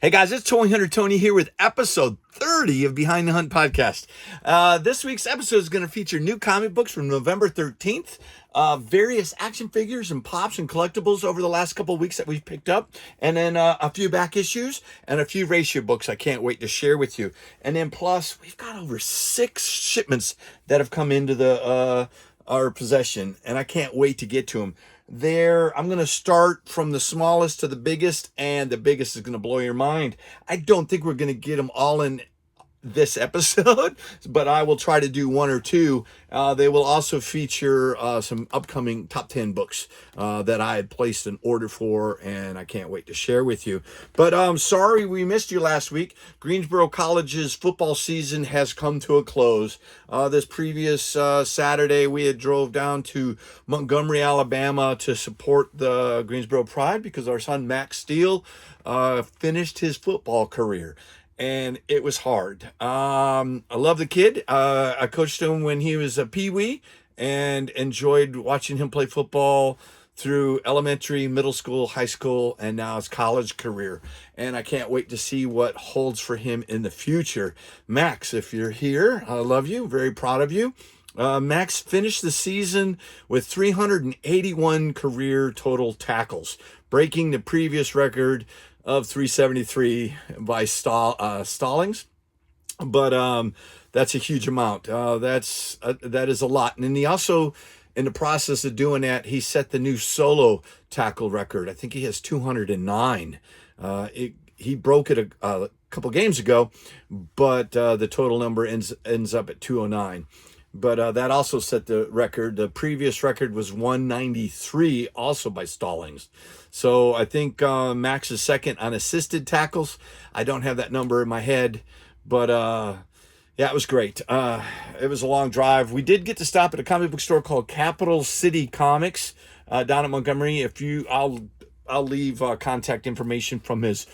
Hey guys, it's Toy Hunter Tony here with episode 30 of Behind the Hunt podcast. This week's episode is going to feature new comic books from November 13th, various action figures and pops and collectibles over the last couple of weeks that we've picked up, and then a few back issues and a few ratio books I can't wait to share with you. And then plus, we've got over 6 shipments that have come into our possession, and I can't wait to get to them. I'm going to start from the smallest to the biggest, and the biggest is going to blow your mind. I don't think we're going to get them all in this episode, but I will try to do one or two. They will also feature some upcoming top 10 books that I had placed an order for, and I can't wait to share with you. But sorry we missed you last week. Greensboro College's football season has come to a close. This previous Saturday, we had drove down to Montgomery, Alabama to support the Greensboro Pride because our son Max Steele finished his football career. And it was hard. I love the kid. I coached him when he was a peewee and enjoyed watching him play football through elementary, middle school, high school, and now his college career. And I can't wait to see what holds for him in the future. Max, if you're here, I love you. Very proud of you. Max finished the season with 381 career total tackles, breaking the previous record of 373 by Stallings, but that's a huge amount. That is a lot. And then he also, in the process of doing that, he set the new solo tackle record. I think he has 209. He broke it a couple games ago, but the total number ends up at 209. But that also set the record. The previous record was 193, also by Stallings. So I think Max is second on assisted tackles. I don't have that number in my head, but yeah, it was great. It was a long drive. We did get to stop at a comic book store called Capital City Comics down at Montgomery. I'll leave contact information from his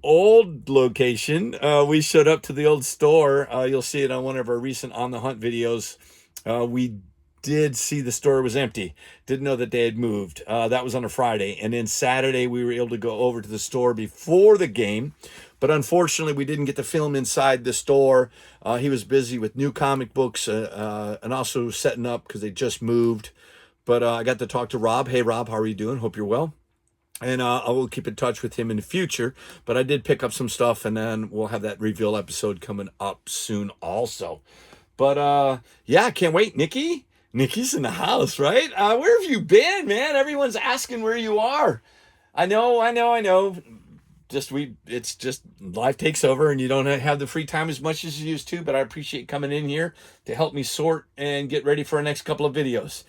old location. We showed up to the old store. You'll see it on one of our recent On the Hunt videos. We did see the store was empty. Didn't know that they had moved. That was on a Friday. And then Saturday, we were able to go over to the store before the game. But unfortunately, we didn't get to film inside the store. He was busy with new comic books and also setting up because they just moved. But I got to talk to Rob. Hey, Rob, how are you doing? Hope you're well. And I will keep in touch with him in the future. But I did pick up some stuff, and then we'll have that reveal episode coming up soon also. But yeah, I can't wait. Nikki's in the house, right? Where have you been, man? Everyone's asking where you are. I know. It's just life takes over, and you don't have the free time as much as you used to. But I appreciate coming in here to help me sort and get ready for our next couple of videos.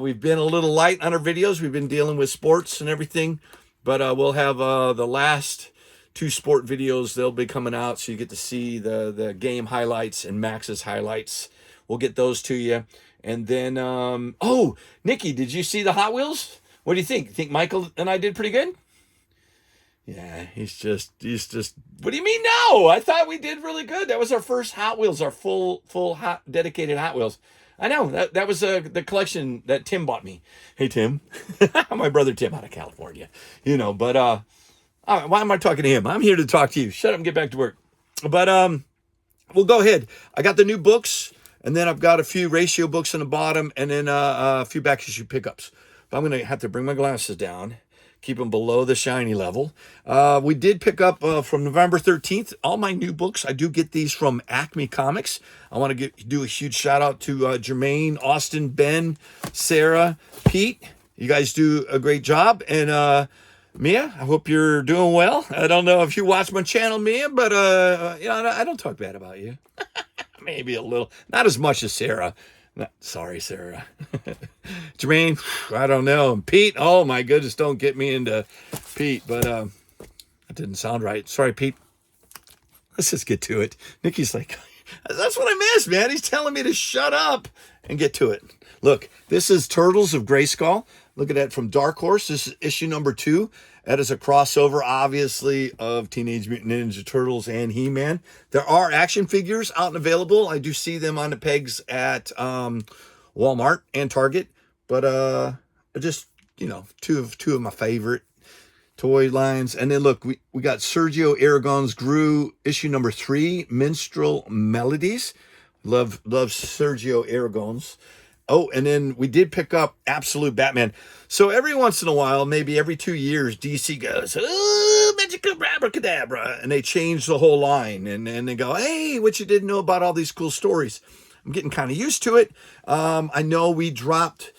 We've been a little light on our videos. We've been dealing with sports and everything, but we'll have the last 2 sport videos. They'll be coming out, so you get to see the game highlights and Max's highlights. We'll get those to you. And then, oh, Nikki, did you see the Hot Wheels? What do you think? Think Michael and I did pretty good? Yeah, he's just, what do you mean no? I thought we did really good. That was our first Hot Wheels, our full dedicated Hot Wheels. I know, that was the collection that Tim bought me. Hey, Tim. My brother Tim out of California. But why am I talking to him? I'm here to talk to you. Shut up and get back to work. But we'll go ahead. I got the new books, and then I've got a few ratio books on the bottom, and then a few back issue pickups. But I'm going to have to bring my glasses down. Keep them below the shiny level. We did pick up from November 13th all my new books. I do get these from Acme Comics. I want to do a huge shout out to Jermaine, Austin, Ben, Sarah, Pete. You guys do a great job. And Mia, I hope you're doing well. I don't know if you watch my channel, Mia, but I don't talk bad about you. Maybe a little. Not as much as Sarah. Sorry, Sarah. Jermaine, I don't know. And Pete, oh my goodness, don't get me into Pete, but that didn't sound right. Sorry, Pete. Let's just get to it. Nikki's like, that's what I missed, man. He's telling me to shut up and get to it. Look, this is Turtles of Grayskull. Look at that from Dark Horse. This is issue number 2. That is a crossover, obviously, of Teenage Mutant Ninja Turtles and He-Man. There are action figures out and available. I do see them on the pegs at Walmart and Target. But just, two of my favorite toy lines. And then look, we got Sergio Aragon's Gru issue number 3, Minstrel Melodies. Love Sergio Aragon's. Oh, and then we did pick up Absolute Batman. So every once in a while, maybe every 2 years, DC goes, oh, magical abracadabra, and they change the whole line, and they go, hey, what you didn't know about all these cool stories. I'm getting kind of used to it. I know we dropped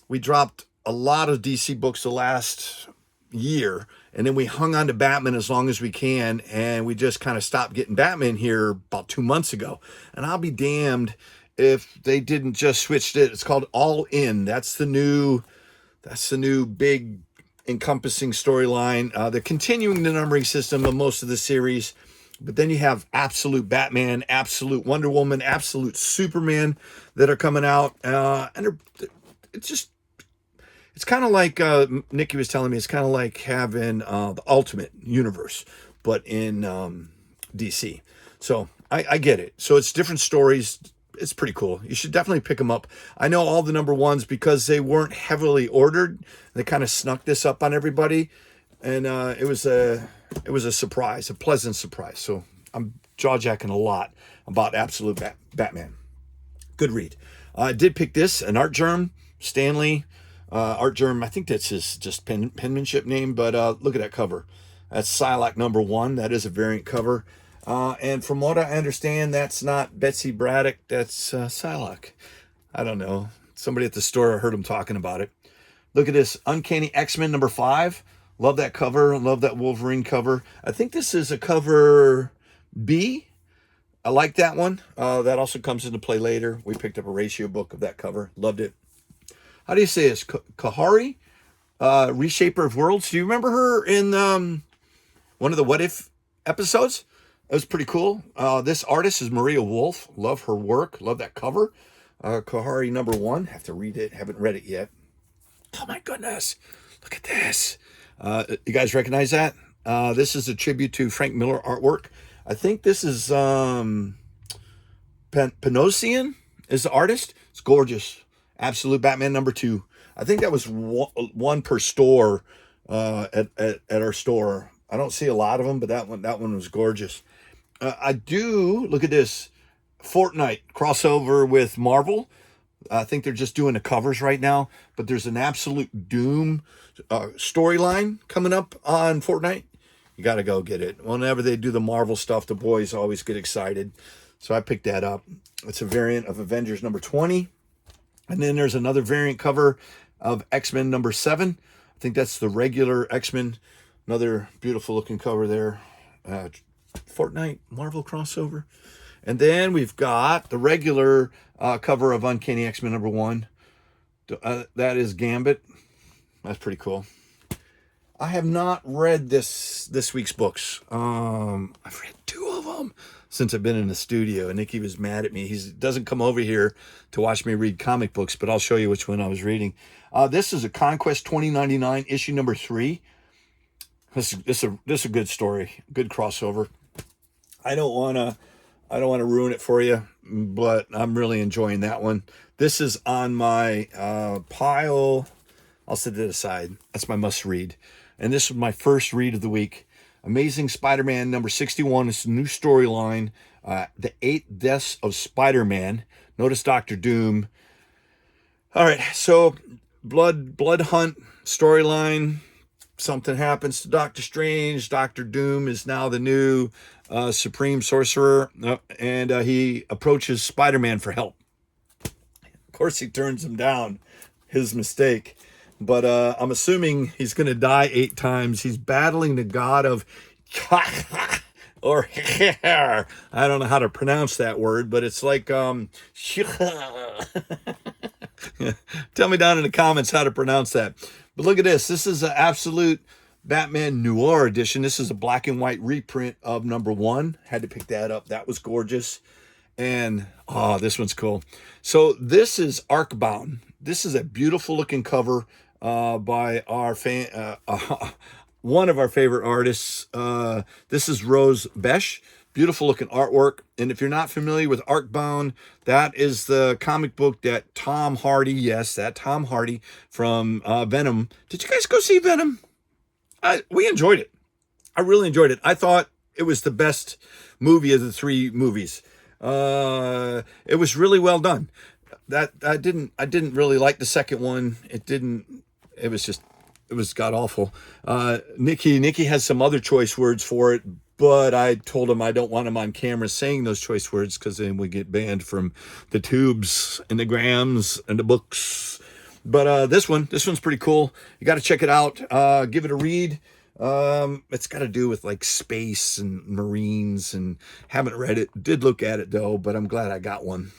a lot of DC books the last year, and then we hung on to Batman as long as we can, and we just kind of stopped getting Batman here about 2 months ago. And I'll be damned if they didn't just switch it. It's called All In. That's the new big encompassing storyline. They're continuing the numbering system of most of the series, but then you have Absolute Batman, Absolute Wonder Woman, Absolute Superman that are coming out, and it's kind of like Nikki was telling me. It's kind of like having the Ultimate Universe, but in DC. So I get it. So it's different stories. It's pretty cool. You should definitely pick them up. I know all the number ones because they weren't heavily ordered. They kind of snuck this up on everybody, and it was a surprise, a pleasant surprise. So I'm jaw-jacking a lot about Absolute Batman. Good read. I did pick this, an Art Germ, Stanley Art Germ. I think that's his just penmanship name, but look at that cover. That's Psylocke number 1. That is a variant cover. And from what I understand, that's not Betsy Braddock. That's Psylocke. I don't know. Somebody at the store, I heard him talking about it. Look at this. Uncanny X-Men number 5. Love that cover. Love that Wolverine cover. I think this is a cover B. I like that one. That also comes into play later. We picked up a ratio book of that cover. Loved it. How do you say this? Kahari? Reshaper of Worlds. Do you remember her in one of the What If episodes? It was pretty cool. This artist is Maria Wolf. Love her work. Love that cover. Kahari number 1. Have to read it. Haven't read it yet. Oh my goodness. Look at this. You guys recognize that? This is a tribute to Frank Miller artwork. I think this is Panosian is the artist. It's gorgeous. Absolute Batman number 2. I think that was one per store at our store. I don't see a lot of them, but that one was gorgeous. I do, look at this, Fortnite crossover with Marvel. I think they're just doing the covers right now, but there's an Absolute Doom storyline coming up on Fortnite. You got to go get it. Whenever they do the Marvel stuff, the boys always get excited. So I picked that up. It's a variant of Avengers number 20. And then there's another variant cover of X-Men number 7. I think that's the regular X-Men. Another beautiful looking cover there. Fortnite Marvel crossover. And then we've got the regular cover of Uncanny X-Men number 1. That is Gambit. That's pretty cool. I have not read this week's books. I've read 2 of them since I've been in the studio. And Nikki was mad at me. He doesn't come over here to watch me read comic books, but I'll show you which one I was reading. This is a Conquest 2099 issue number 3. This is a good story, good crossover. I don't want to ruin it for you, but I'm really enjoying that one. This is on my pile. I'll set it aside. That's my must read. And this was my first read of the week. Amazing Spider-Man number 61. It's a new storyline. The 8 Deaths of Spider-Man. Notice Dr. Doom. All right, so blood hunt storyline. Something happens to Doctor Strange. Dr. Doom is now the new Supreme Sorcerer, and he approaches Spider-Man for help. Of course, he turns him down. His mistake. But I'm assuming he's going to die 8 times. He's battling the god of or I don't know how to pronounce that word, but it's like tell me down in the comments how to pronounce that. But look at this. This is an Absolute Batman Noir edition. This is a black and white reprint of number 1. Had to pick that up. That was gorgeous. And this one's cool. So this is Arcbound. This is a beautiful looking cover by our one of our favorite artists. This is Rose Besh. Beautiful looking artwork. And if you're not familiar with Arcbound, that is the comic book that Tom Hardy, yes, that Tom Hardy from Venom. Did you guys go see Venom? We enjoyed it. I really enjoyed it. I thought it was the best movie of the three movies. It was really well done. That I didn't really like the second one. It was just, it was god awful. Nikki has some other choice words for it, but I told him I don't want him on camera saying those choice words because then we get banned from the tubes and the grams and the books. But this one's pretty cool. You got to check it out. Give it a read. It's got to do with like space and Marines, and haven't read it. Did look at it though, but I'm glad I got one.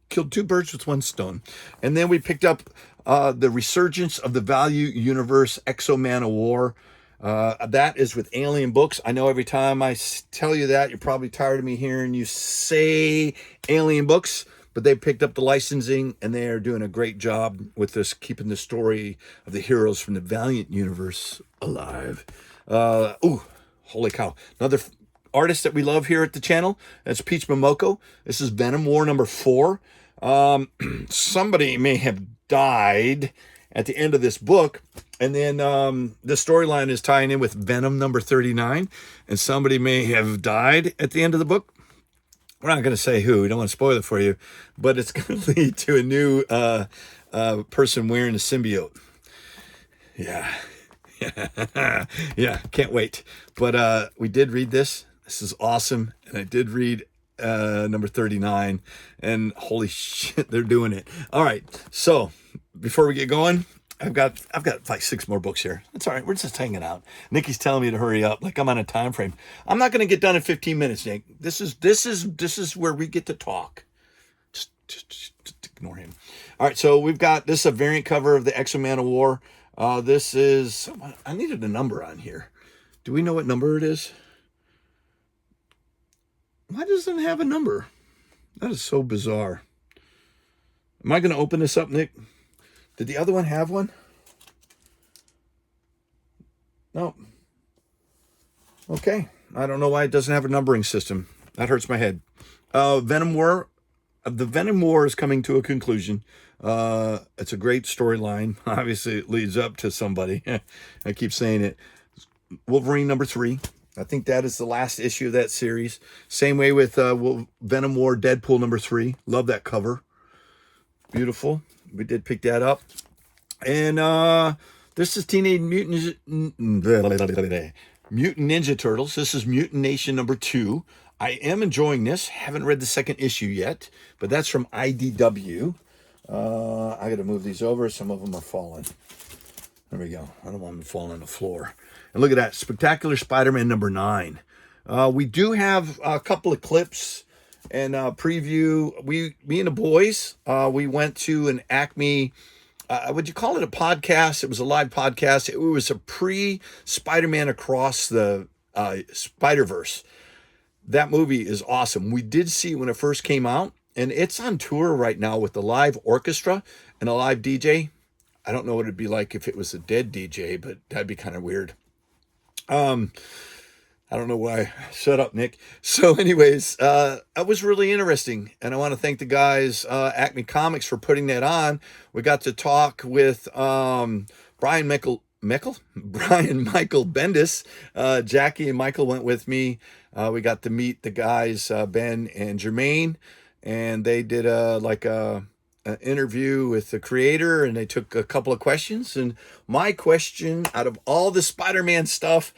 Killed two birds with one stone. And then we picked up the Resurgence of the Value Universe Exo-Man of War. That is with Alien Books. I know every time I tell you that, you're probably tired of me hearing you say Alien Books, but they picked up the licensing and they are doing a great job with this, keeping the story of the heroes from the Valiant universe alive. Holy cow. Another artist that we love here at the channel, that's Peach Momoko. This is Venom War number 4. Somebody may have died at the end of this book, and then the storyline is tying in with Venom number 39, and somebody may have died at the end of the book. We're not going to say who. We don't want to spoil it for you, but it's going to lead to a new person wearing a symbiote. Yeah. Yeah, can't wait. But we did read this. This is awesome. And I did read number 39, and holy shit, they're doing it. All right. So before we get going, I've got like 6 more books here. It's all right. We're just hanging out. Nikki's telling me to hurry up, like I'm on a time frame. I'm not going to get done in 15 minutes, Nick. This is where we get to talk. Just ignore him. All right. So we've got this, a variant cover of the Exo-Man of War. This is, I needed a number on here. Do we know what number it is? Why doesn't it have a number? That is so bizarre. Am I going to open this up, Nick? Did the other one have one? No. Okay. I don't know why it doesn't have a numbering system. That hurts my head. Venom War. The Venom War is coming to a conclusion. It's a great storyline. Obviously, it leads up to somebody. I keep saying it. Wolverine number 3. I think that is the last issue of that series. Same way with Venom War Deadpool number 3. Love that cover. Beautiful. We did pick that up. And this is Teenage Mutant Ninja Turtles. This is Mutant Nation number 2. I am enjoying this. Haven't read the second issue yet, but that's from IDW. I got to move these over. Some of them are falling. There we go. I don't want them to fall on the floor. And look at that. Spectacular Spider-Man number 9. We do have a couple of clips and preview. Me and the boys, we went to an Acme, would you call it a podcast? It was a live podcast. It was a pre-Spider-Man Across the Spider-Verse. That movie is awesome. We did see it when it first came out, and it's on tour right now with a live orchestra and a live DJ. I don't know what it'd be like if it was a dead DJ, but that'd be kind of weird. I don't know why. Shut up, Nick. So anyways, that was really interesting. And I want to thank the guys, Acme Comics, for putting that on. We got to talk with Brian Michael Bendis. Jackie and Michael went with me. We got to meet the guys, Ben and Jermaine, and they did an interview with the creator, and they took a couple of questions. And my question, out of all the Spider-Man stuff,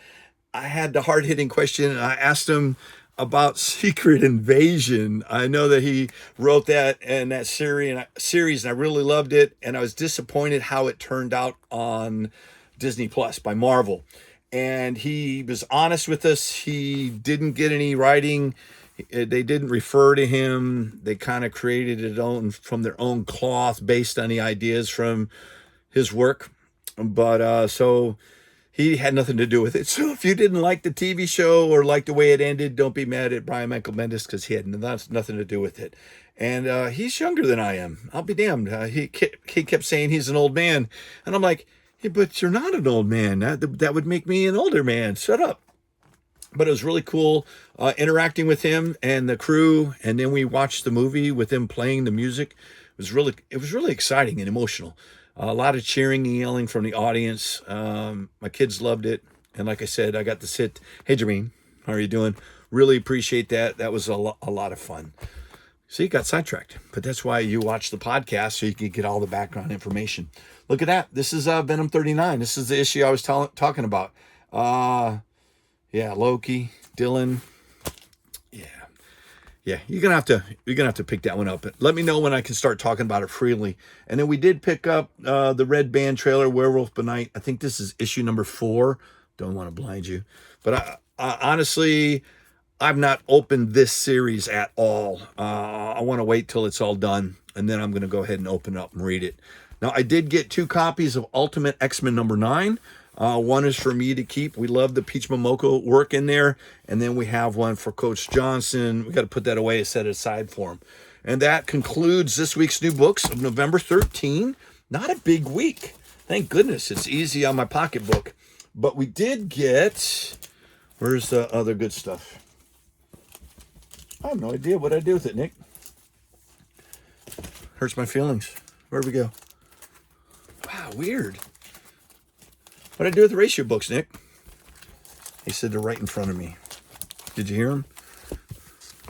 I had the hard-hitting question, and I asked him about Secret Invasion. I know that he wrote that in that series, and I really loved it, and I was disappointed how it turned out on Disney Plus by Marvel. And he was honest with us. He didn't get any writing. They didn't refer to him. They kind of created it from their own cloth based on the ideas from his work. But so he had nothing to do with it. So if you didn't like the TV show or like the way it ended, don't be mad at Brian Michael Bendis, because he had nothing to do with it. And he's younger than I am. I'll be damned. He kept saying he's an old man. And I'm like, hey, but you're not an old man. That would make me an older man. Shut up. But it was really cool interacting with him and the crew. And then we watched the movie with him playing the music. It was really exciting and emotional. A lot of cheering and yelling from the audience. My kids loved it. And like I said, I got to sit. Hey, Jermaine, how are you doing? Really appreciate that. That was a lot of fun. See, got sidetracked. But that's why you watch the podcast, so you can get all the background information. Look at that. This is Venom 39. This is the issue I was talking about. Yeah, Loki, Dylan. Yeah, you're gonna have to pick that one up. Let me know when I can start talking about it freely. And then we did pick up the Red Band trailer, Werewolf by Night. I think this is issue number 4. Don't want to blind you, but I honestly, I've not opened this series at all. I want to wait till it's all done, and then I'm gonna go ahead and open it up and read it. Now, I did get 2 copies of Ultimate X-Men number 9. One is for me to keep. We love the Peach Momoko work in there. And then we have one for Coach Johnson. We got to put that away and set it aside for him. And that concludes this week's new books of November 13. Not a big week. Thank goodness. It's easy on my pocketbook. But we did get... Where's the other good stuff? I have no idea what I do with it, Nick. Hurts my feelings. Where'd we go? Wow, weird. What'd I do with the ratio books, Nick? He said they're right in front of me. Did you hear him?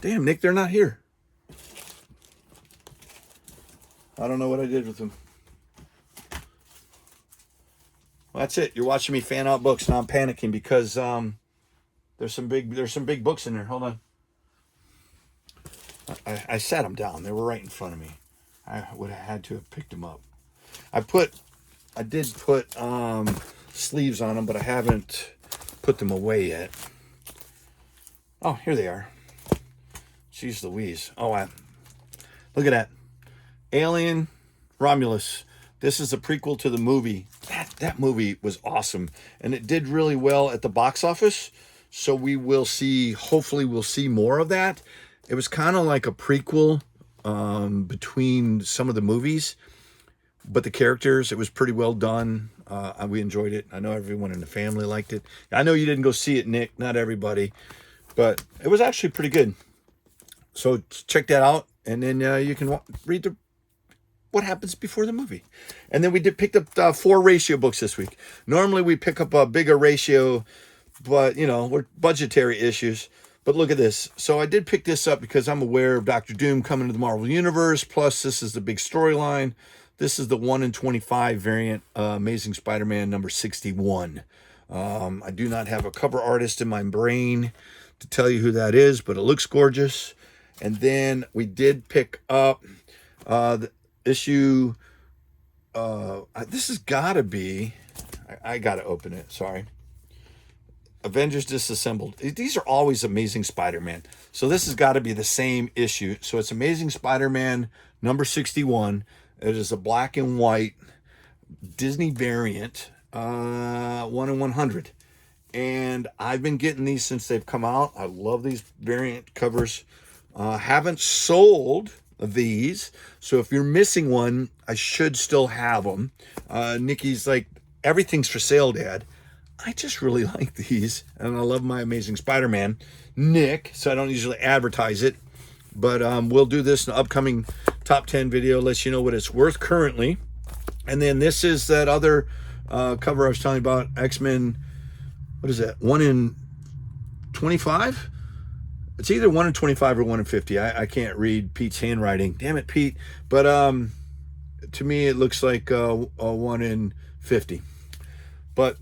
Damn, Nick, they're not here. I don't know what I did with them. Well, that's it. You're watching me fan out books. Now I'm panicking because there's some big books in there. Hold on. I sat them down. They were right in front of me. I would have had to have picked them up. I did put sleeves on them, but I haven't put them away yet. Oh, here they are. Jeez Louise. Oh, look at that. Alien Romulus. This is a prequel to the movie. That movie was awesome, and it did really well at the box office. So we will see, hopefully we'll see more of that. It was kind of like a prequel between some of the movies, but the characters, it was pretty well done. We enjoyed it. I know everyone in the family liked it. I know you didn't go see it, Nick. Not everybody. But it was actually pretty good. So check that out. And then you can read what happens before the movie. And then we did pick up 4 ratio books this week. Normally we pick up a bigger ratio, but, we're budgetary issues. But look at this. So I did pick this up because I'm aware of Doctor Doom coming to the Marvel Universe. Plus, this is the big storyline. This is the 1 in 25 variant, Amazing Spider-Man number 61. I do not have a cover artist in my brain to tell you who that is, but it looks gorgeous. And then we did pick up the issue. This has got to be, I got to open it, sorry. Avengers Disassembled. These are always Amazing Spider-Man. So this has got to be the same issue. So it's Amazing Spider-Man number 61. It is a black and white Disney variant, 1 in 100. And I've been getting these since they've come out. I love these variant covers. Haven't sold these. So if you're missing one, I should still have them. Nikki's like, everything's for sale, Dad. I just really like these. And I love my Amazing Spider-Man. Nick, so I don't usually advertise it. But we'll do this in the upcoming top 10 video, let you know what it's worth currently. And then this is that other cover I was telling you about, X-Men, what is that, 1 in 25? It's either 1 in 25 or 1 in 50. I can't read Pete's handwriting. Damn it, Pete. But to me, it looks like a 1 in 50. But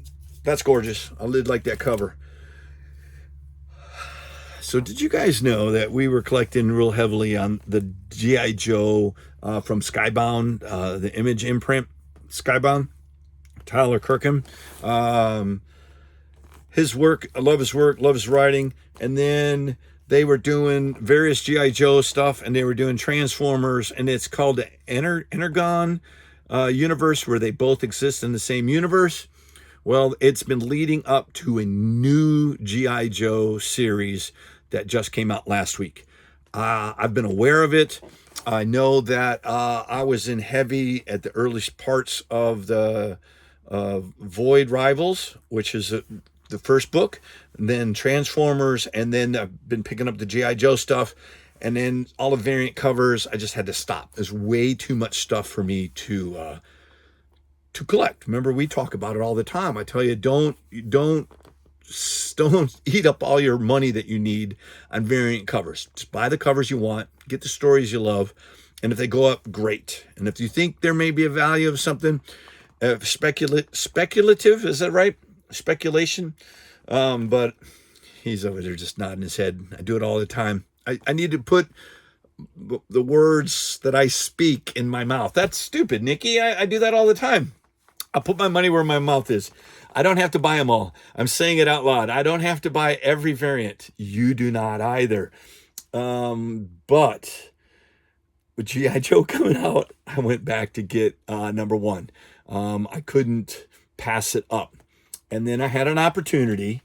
that's gorgeous. I did like that cover. So did you guys know that we were collecting real heavily on the G.I. Joe from Skybound, the Image imprint, Skybound, Tyler Kirkham. His work, I love his work, love his writing. And then they were doing various G.I. Joe stuff, and they were doing Transformers, and it's called the Energon universe, where they both exist in the same universe. Well, it's been leading up to a new G.I. Joe series that just came out last week. I've been aware of it. I know that I was in heavy at the earliest parts of the Void Rivals, which is the first book, and then Transformers, and then I've been picking up the G.I. Joe stuff, and then all the variant covers. I just had to stop. There's way too much stuff for me to to collect. Remember, we talk about it all the time. I tell you, don't eat up all your money that you need on variant covers. Just buy the covers you want, get the stories you love, and if they go up, great. And if you think there may be a value of something, speculative, is that right? Speculation. But he's over there just nodding his head. I do it all the time. I need to put the words that I speak in my mouth. That's stupid, Nikki. I do that all the time. I put my money where my mouth is. I don't have to buy them all. I'm saying it out loud. I don't have to buy every variant. You do not either. But with G.I. Joe coming out, I went back to get number one. I couldn't pass it up. And then I had an opportunity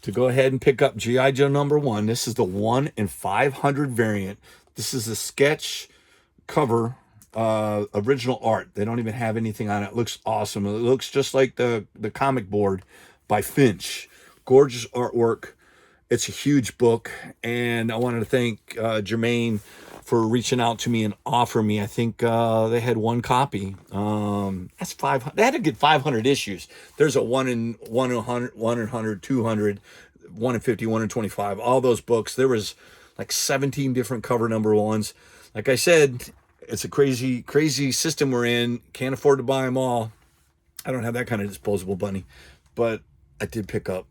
to go ahead and pick up G.I. Joe number one. This is the 1 in 500 variant. This is a sketch cover, original art. They don't even have anything on it. It looks awesome. It looks just like the comic board by Finch. Gorgeous artwork. It's a huge book. And I wanted to thank Jermaine for reaching out to me and offering me. I think they had one copy. That's 500. They had to get 500 issues. There's a 1 in 100, 1 in 100, 200, 1 in 50, 1 in 25. All those books. There was like 17 different cover number ones. Like I said, it's a crazy system we're in. Can't afford to buy them all. I don't have that kind of disposable money, but I did pick up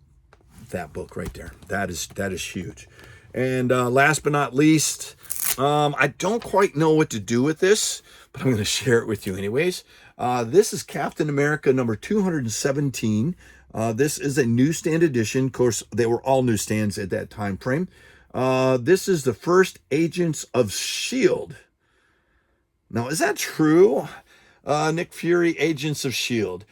that book right there. That is huge. And last but not least, I don't quite know what to do with this, but I'm going to share it with you anyways. This is Captain America number 217. This is a newsstand edition. Of course, they were all newsstands at that time frame. This is the first Agents of S.H.I.E.L.D. Now, is that true? Nick Fury, Agents of S.H.I.E.L.D.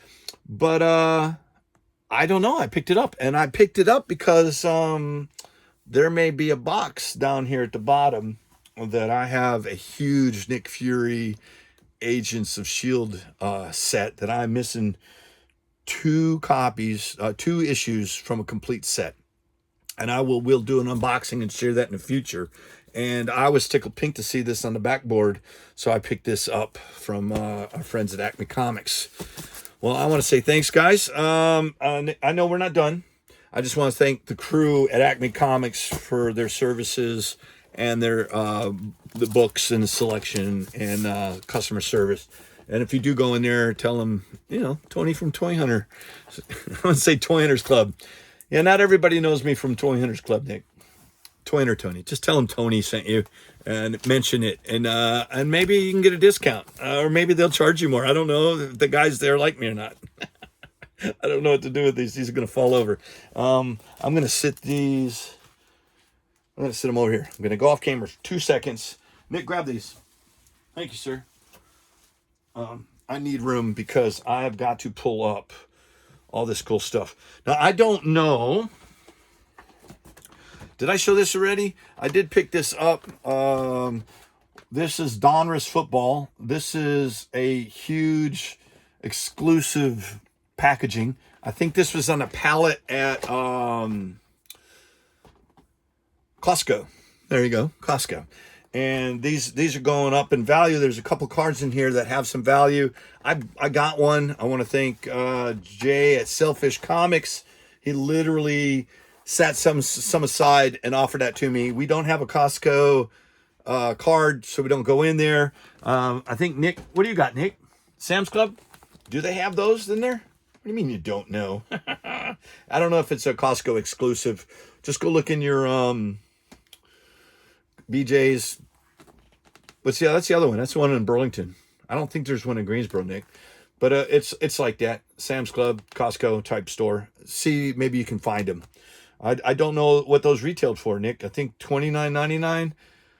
But I don't know. I picked it up. And I picked it up because there may be a box down here at the bottom that I have a huge Nick Fury, Agents of S.H.I.E.L.D. set that I'm missing 2 copies, 2 issues from a complete set. And we'll do an unboxing and share that in the future. And I was tickled pink to see this on the backboard, so I picked this up from our friends at Acme Comics. Well, I want to say thanks, guys. I know we're not done. I just want to thank the crew at Acme Comics for their services and their the books and the selection and customer service. And if you do go in there, tell them, Tony from Toy Hunter. I want to say Toy Hunters Club. Yeah, not everybody knows me from Toy Hunters Club, Nick. Toy Hunter Tony. Just tell them Tony sent you and mention it. And maybe you can get a discount. Or maybe they'll charge you more. I don't know if the guys there like me or not. I don't know what to do with these. These are going to fall over. I'm going to sit these. I'm going to sit them over here. I'm going to go off camera for 2 seconds. Nick, grab these. Thank you, sir. I need room because I have got to pull up all this cool stuff. Now, I don't know. Did I show this already? I did pick this up. This is Donruss Football. This is a huge exclusive packaging. I think this was on a pallet at Costco. There you go, Costco. And these are going up in value. There's a couple cards in here that have some value. I got one. I want to thank Jay at Selfish Comics. He literally set some aside and offered that to me. We don't have a Costco card, so we don't go in there. I think, Nick, what do you got, Nick? Sam's Club? Do they have those in there? What do you mean you don't know? I don't know if it's a Costco exclusive. Just go look in your BJ's. That's the other one. That's the one in Burlington. I don't think there's one in Greensboro, Nick. But it's like that. Sam's Club, Costco type store. See, maybe you can find them. I don't know what those retailed for, Nick. I think $29.99,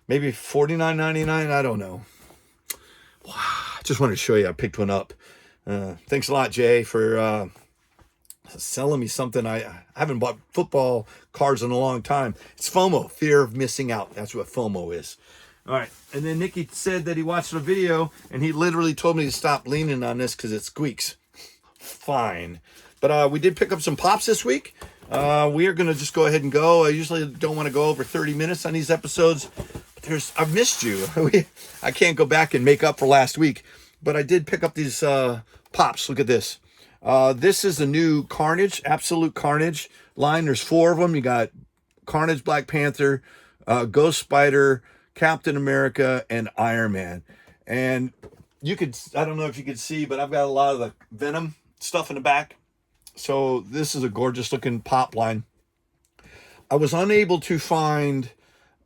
maybe $49.99. I don't know. Wow. I just wanted to show you. I picked one up. Thanks a lot, Jay, for selling me something. I haven't bought football cards in a long time. It's FOMO, fear of missing out. That's what FOMO is. All right. And then Nicky said that he watched a video and he literally told me to stop leaning on this because it squeaks. Fine. But we did pick up some pops this week. We are going to just go ahead and go. I usually don't want to go over 30 minutes on these episodes. But I've missed you. I can't go back and make up for last week. but I did pick up these pops. Look at this. This is the new Carnage, Absolute Carnage line. There's 4 of them. You got Carnage, Black Panther, Ghost Spider, Captain America, and Iron Man. And you could, I don't know if you could see, but I've got a lot of the Venom stuff in the back. So this is a gorgeous looking pop line. I was unable to find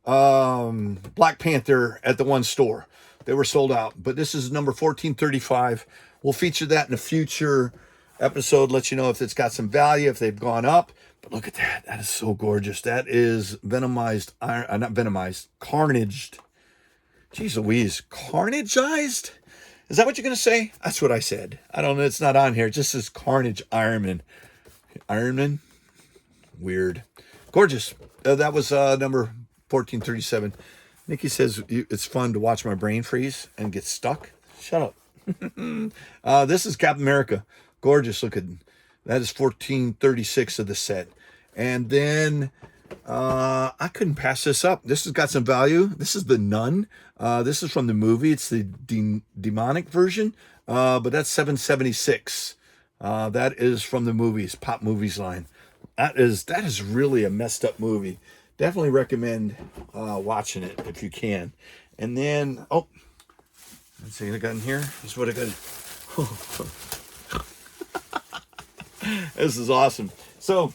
Black Panther at the one store. They were sold out, but this is number 1435. We'll feature that in a future episode, let you know if it's got some value, if they've gone up. But look at that. That is so gorgeous. That is venomized iron, not venomized, carnaged. Jeez Louise, carnageized? Is that what you're going to say? That's what I said. I don't know. It's not on here. It just says Carnage Ironman. Ironman? Weird. Gorgeous. That was number 1437. Nikki says it's fun to watch my brain freeze and get stuck. Shut up. This is Captain America. Gorgeous looking. That is 1436 of the set. And then I couldn't pass this up. This has got some value. This is the Nun. This is from the movie. It's the demonic version, but that's 776. That is from the movies, Pop Movies line. That is really a messed up movie. Definitely recommend watching it if you can. And then, oh, let's see what I got in here. This is what I got. This is awesome. So,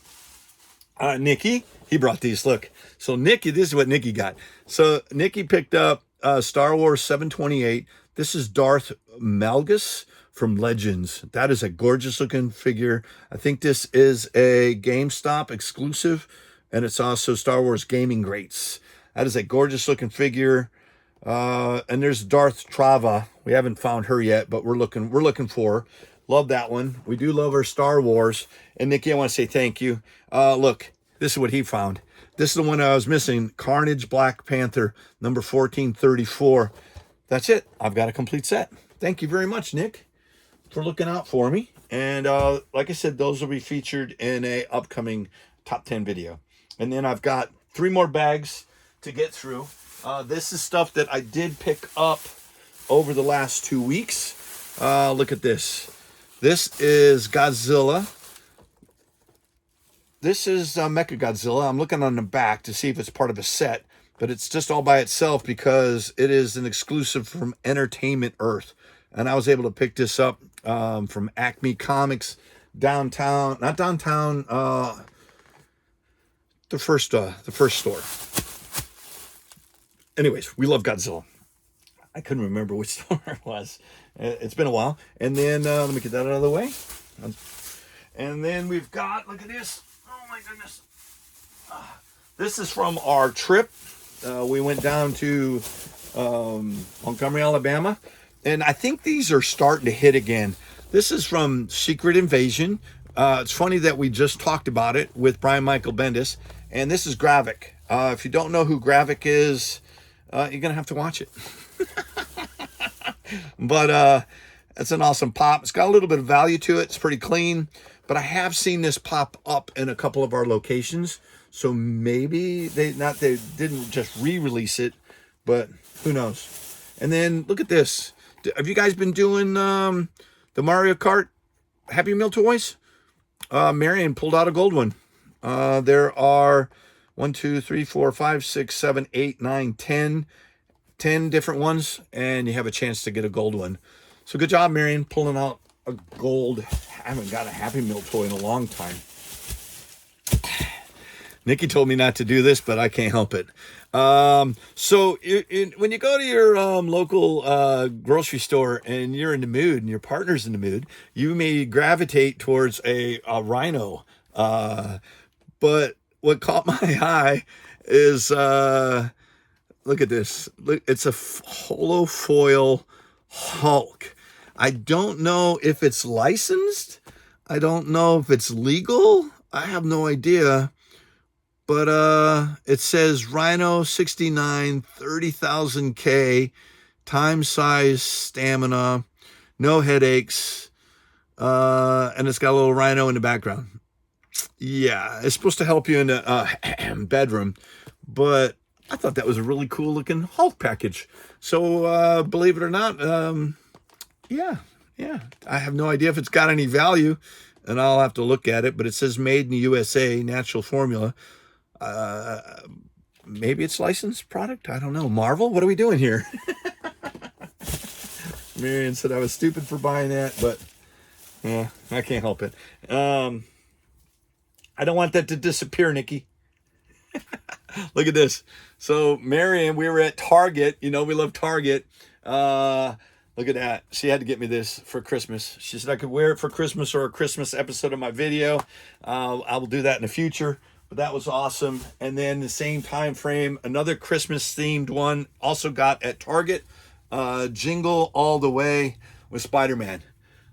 Nikki, he brought these. Look. So, Nikki, this is what Nikki got. So, Nikki picked up Star Wars 728. This is Darth Malgus from Legends. That is a gorgeous looking figure. I think this is a GameStop exclusive, and it's also Star Wars Gaming Greats. That is a gorgeous looking figure. And there's Darth Trava. We haven't found her yet, but we're looking for her. Love that one. We do love our Star Wars. And Nikki, I want to say thank you. Look, this is what he found. This is the one I was missing. Carnage Black Panther, number 1434. That's it. I've got a complete set. Thank you very much, Nick, for looking out for me. And like I said, those will be featured in a upcoming top 10 video. And then I've got 3 more bags to get through. This is stuff that I did pick up over the last 2 weeks. Look at this. This is Godzilla. This is Mechagodzilla. I'm looking on the back to see if it's part of a set, but it's just all by itself because it is an exclusive from Entertainment Earth. And I was able to pick this up from Acme Comics downtown, not downtown, the first store. Anyways, we love Godzilla. I couldn't remember which store it was. It's been a while. And then let me get that out of the way. And then we've got, look at this. Oh my goodness. This is from our trip. We went down to Montgomery, Alabama. And I think these are starting to hit again. This is from Secret Invasion. It's funny that we just talked about it with Brian Michael Bendis. And this is Gravik. If you don't know who Gravik is, you're going to have to watch it. But it's an awesome pop. It's got a little bit of value to it. It's pretty clean. But I have seen this pop up in a couple of our locations. So maybe they didn't just re-release it, but who knows. And then look at this. Have you guys been doing the Mario Kart Happy Meal toys? Marion pulled out a gold one. There are 1, 2, 3, 4, 5, 6, 7, 8, 9, 10 different ones, and you have a chance to get a gold one. So good job, Marion, pulling out a gold. I haven't got a Happy Meal toy in a long time. Nikki told me not to do this, but I can't help it. So when you go to your local grocery store and you're in the mood and your partner's in the mood, you may gravitate towards a rhino. But what caught my eye is, look at this. Look, it's a holo foil Hulk. I don't know if it's licensed. I don't know if it's legal. I have no idea. But it says Rhino 69, 30,000 K, time size stamina, no headaches, and it's got a little rhino in the background. Yeah, it's supposed to help you in the bedroom, but I thought that was a really cool looking Hulk package. So believe it or not, Yeah, yeah. I have no idea if it's got any value, and I'll have to look at it, but it says made in the USA, natural formula. Uh, Maybe it's licensed product. I don't know. Marvel, what are we doing here? Marion said I was stupid for buying that, but yeah, I can't help it. I don't want that to disappear, Nikki. Look at this. So Marion, we were at Target. You know, we love Target. Look at that. She had to get me this for Christmas. She said I could wear it for Christmas or a Christmas episode of my video. I will do that in the future. But that was awesome. And then the same time frame, another Christmas themed one also got at Target. Jingle All the Way with Spider-Man.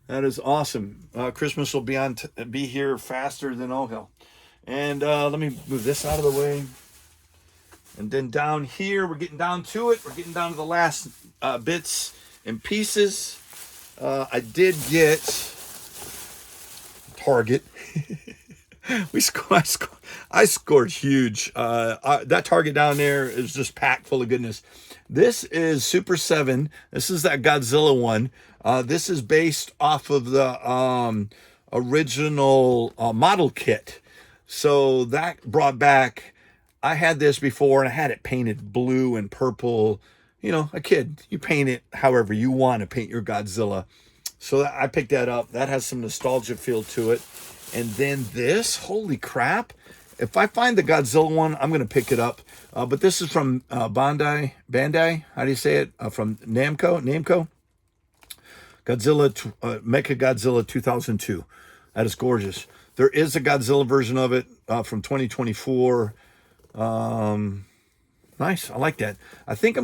That is awesome. Christmas will be here faster than all hell. And let me move this out of the way. And then down here, we're getting down to it. We're getting down to the last bits and pieces. I did get Target. I scored huge. That Target down there is just packed full of goodness. This is Super 7. This is that Godzilla one. This is based off of the original model kit. So that brought back, I had this before and I had it painted blue and purple. You know, a kid, you paint it however you want to paint your Godzilla. So I picked that up. That has some nostalgia feel to it. And then this, holy crap. If I find the Godzilla one, I'm going to pick it up. But this is from Bandai, how do you say it? From Namco. Mecha Godzilla 2002. That is gorgeous. There is a Godzilla version of it from 2024. Nice. I like that. I think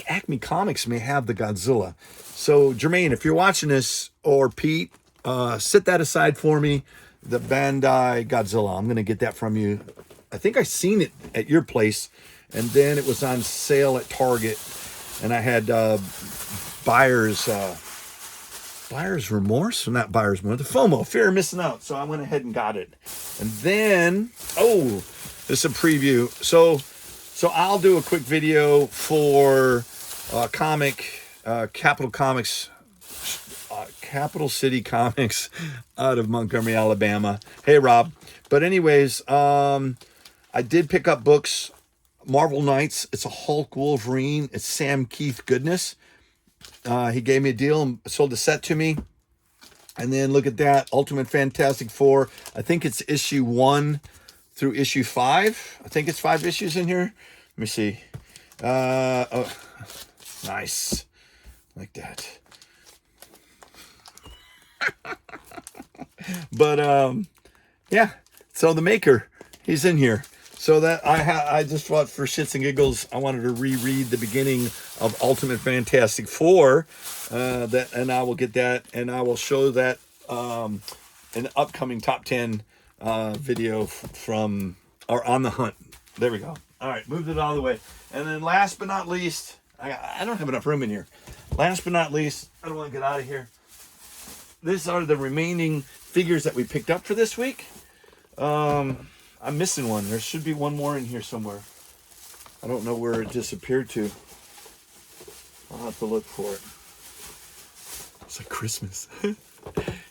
Acme Comics may have the Godzilla. So, Jermaine, if you're watching this, or Pete, set that aside for me. The Bandai Godzilla. I'm going to get that from you. I think I seen it at your place, and then it was on sale at Target, and I had buyer's remorse, or not buyer's remorse, the FOMO, fear of missing out. So I went ahead and got it. And then, this is a preview. So I'll do a quick video for Capital City Comics out of Montgomery, Alabama. Hey, Rob. But anyways, I did pick up books. Marvel Knights. It's a Hulk Wolverine. It's Sam Keith goodness. He gave me a deal and sold the set to me. And then look at that. Ultimate Fantastic Four. I think it's issue 1 through issue 5. I think it's 5 issues in here. Let me see. Nice. Like that. But yeah, so the maker, he's in here. So that I just thought for shits and giggles, I wanted to reread the beginning of Ultimate Fantastic Four, and I will get that, and I will show that an upcoming top 10 video from or on the hunt. There we go. All right, moved it out of the way, and then last but not least, I don't have enough room in here. Last but not least, I don't want to get out of here. These are the remaining figures that we picked up for this week. I'm missing one. There should be one more in here somewhere. I don't know where it disappeared to. I'll have to look for it. It's like Christmas.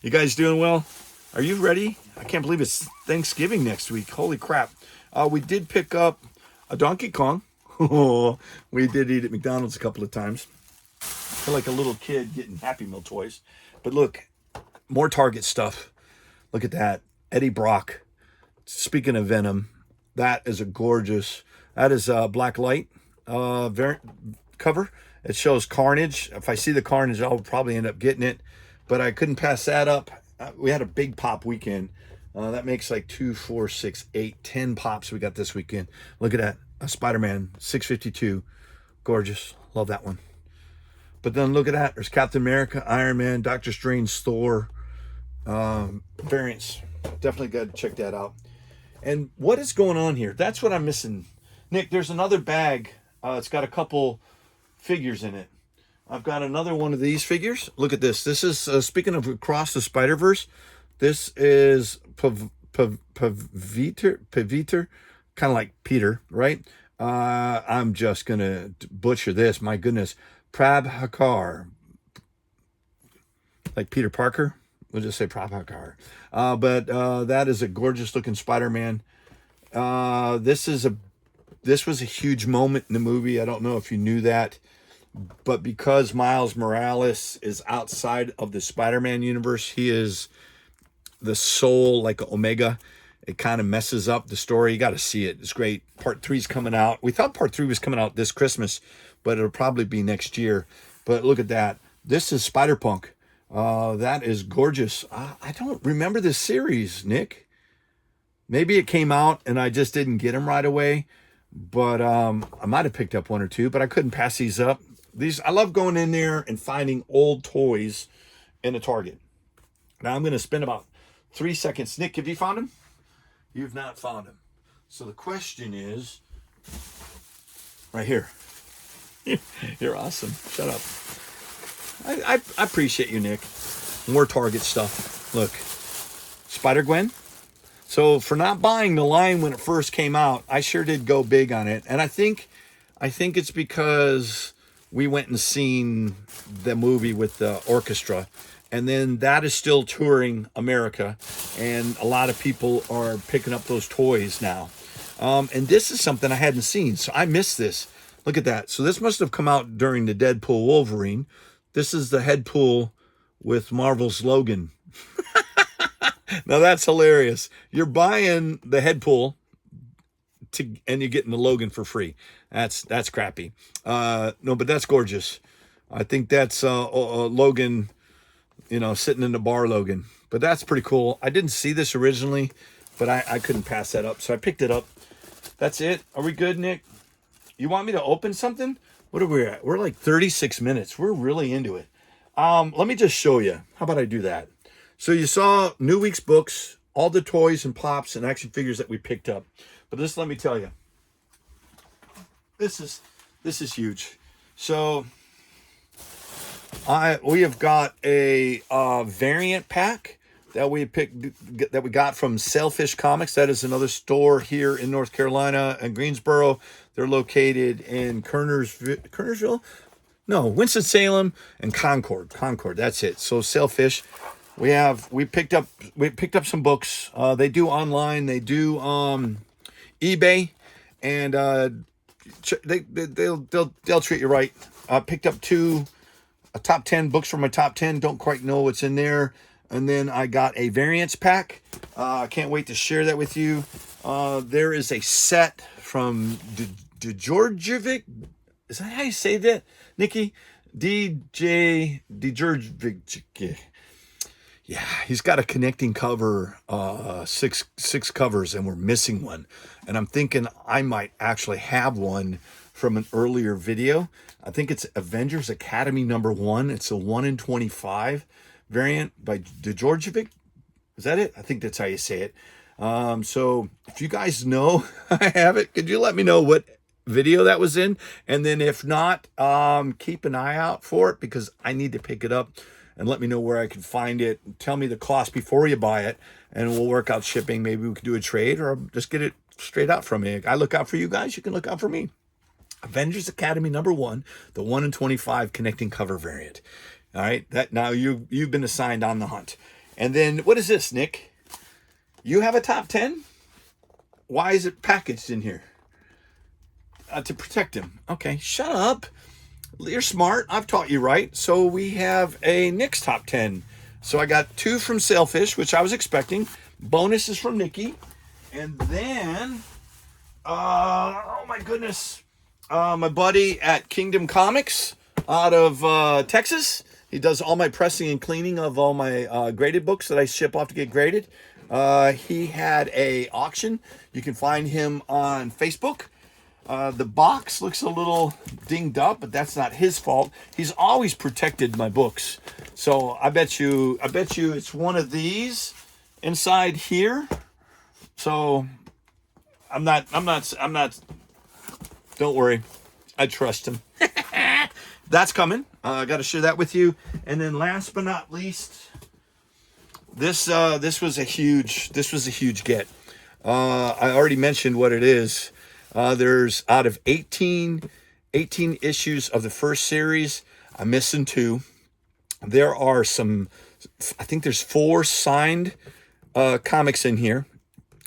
You guys doing well? Are you ready? I can't believe it's Thanksgiving next week. Holy crap. We did pick up a Donkey Kong. We did eat at McDonald's a couple of times. I feel like a little kid getting Happy Meal toys. But look, more Target stuff. Look at that. Eddie Brock. Speaking of Venom, that is a gorgeous, that is a black light cover. It shows Carnage. If I see the Carnage, I'll probably end up getting it. But I couldn't pass that up. We had a big pop weekend. That makes like 2, 4, 6, 8, 10 pops we got this weekend. Look at that. A Spider-Man 652. Gorgeous. Love that one. But then look at that. There's Captain America, Iron Man, Doctor Strange, Thor. Variants. Definitely got to check that out. And what is going on here? That's what I'm missing. Nick, there's another bag. It's got a couple figures in it. I've got another one of these figures. Look at this. This is, speaking of Across the Spider-Verse, this is Paviter, kind of like Peter, right? I'm just going to butcher this. My goodness. Prabhakar. like Peter Parker. We'll just say Parker. But that is a gorgeous looking Spider-Man. This was a huge moment in the movie. I don't know if you knew that, but because Miles Morales is outside of the Spider-Man universe, he is the soul, like Omega. It kind of messes up the story. You got to see it. It's great. Part 3's coming out. We thought part 3 was coming out this Christmas, but it'll probably be next year. But look at that. This is Spider-Punk. That is gorgeous. I don't remember this series, Nick. Maybe it came out and I just didn't get them right away. But I might have picked up one or two, but I couldn't pass these up. I love going in there and finding old toys in a Target. Now I'm going to spend about 3 seconds. Nick, have you found them? You've not found them. So the question is, right here. You're awesome. Shut up. I appreciate you, Nick. More Target stuff. Look, Spider-Gwen. So for not buying the line when it first came out, I sure did go big on it. And I think it's because we went and seen the movie with the orchestra. And then that is still touring America. And a lot of people are picking up those toys now. And this is something I hadn't seen. So I missed this. Look at that. So this must have come out during the Deadpool Wolverine. This is the Headpool with Marvel's Logan. Now that's hilarious. You're buying the Headpool and you're getting the Logan for free. That's crappy. No, but that's gorgeous. I think that's Logan, sitting in the bar Logan. But that's pretty cool. I didn't see this originally, but I couldn't pass that up. So I picked it up. That's it. Are we good, Nick? You want me to open something? What are we at? We're like 36 minutes. We're really into it. Let me just show you. How about I do that? So you saw New Week's books, all the toys and pops and action figures that we picked up. But just let me tell you, this is huge. So we have got a variant pack that we got from Sailfish Comics. That is another store here in North Carolina and Greensboro. They're located in Kernersville? No, Winston-Salem and Concord. That's it. So Sailfish. We picked up some books. They do online. They do eBay, and they'll treat you right. Picked up a top 10 books from my top 10. Don't quite know what's in there. And then I got a variants pack. Can't wait to share that with you. There is a set from Djordjevic. Is that how you say that, Nikki? Djordjevic. Yeah, he's got a connecting cover, six covers, and we're missing one. And I'm thinking I might actually have one from an earlier video. I think it's Avengers Academy #1. It's a 1 in 25 variant by Djordjevic. Is that it? I think that's how you say it. So if you guys know I have it, could you let me know what video that was in? And then if not, keep an eye out for it because I need to pick it up. And let me know where I can find it. Tell me the cost before you buy it, and we'll work out shipping. Maybe we can do a trade, or just get it straight out from me. I look out for you guys. You can look out for me. Avengers Academy #1, the 1 in 25 connecting cover variant. All right, that now you've been assigned on the hunt. And then what is this, Nick? You have a top 10? Why is it packaged in here? To protect him. Okay, shut up. You're smart. I've taught you right. So we have a Nick's top 10. So I got 2 from Sailfish, which I was expecting. Bonus is from Nikki. And then, oh my goodness, my buddy at Kingdom Comics out of Texas. He does all my pressing and cleaning of all my graded books that I ship off to get graded. He had a auction. You can find him on Facebook. The box looks a little dinged up, but that's not his fault. He's always protected my books. So I bet you it's one of these inside here. So I'm not, don't worry. I trust him. That's coming. I got to share that with you. And then last but not least, this was a huge get. I already mentioned what it is. There's out of 18 issues of the first series, I'm missing 2. There are some I think there's 4 signed comics in here.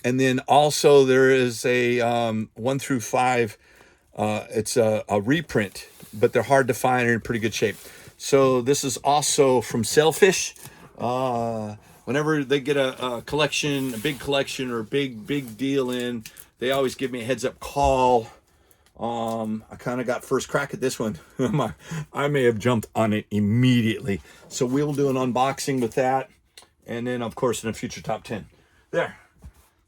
And then also there is a 1 through 5. It's a reprint, but they're hard to find and in pretty good shape. So this is also from Sailfish. Whenever they get a collection, a big collection or a big deal in, they always give me a heads up call. I kind of got first crack at this one. I may have jumped on it immediately. So we'll do an unboxing with that. And then, of course, in a future top 10. There.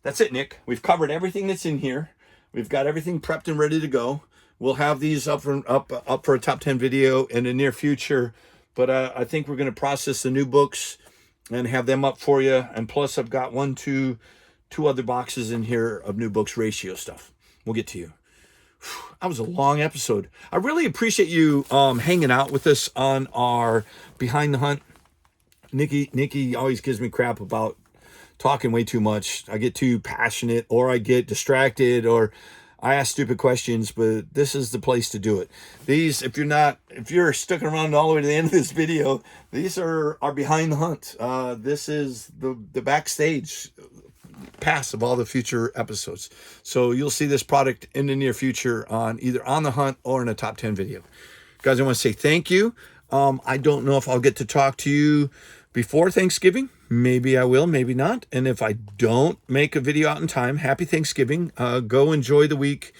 That's it, Nick. We've covered everything that's in here. We've got everything prepped and ready to go. We'll have these up for a top 10 video in the near future. But I think we're going to process the new books and have them up for you. And plus, I've got two other boxes in here of new books ratio stuff. We'll get to you. That was a long episode. I really appreciate you hanging out with us on our Behind the Hunt. Nikki always gives me crap about talking way too much. I get too passionate, or I get distracted, or I ask stupid questions, but this is the place to do it. These, if you're sticking around all the way to the end of this video, these are Behind the Hunt. This is the backstage pass of all the future episodes. So you'll see this product in the near future on either On the Hunt or in a top 10 video. Guys, I want to say thank you. I don't know if I'll get to talk to you before Thanksgiving. Maybe I will, maybe not. And if I don't make a video out in time, happy Thanksgiving. Go enjoy the week.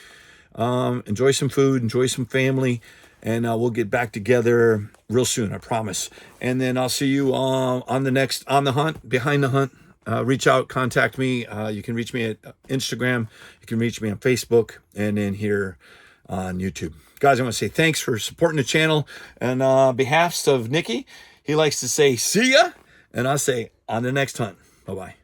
Enjoy some food, enjoy some family, and we'll get back together real soon, I promise. And then I'll see you on the next On the Hunt, Behind the Hunt. Reach out, contact me. You can reach me at Instagram. You can reach me on Facebook, and then here on YouTube. Guys, I want to say thanks for supporting the channel. And on behalf of Nikki, he likes to say, see ya. And I'll say, on the next hunt. Bye-bye.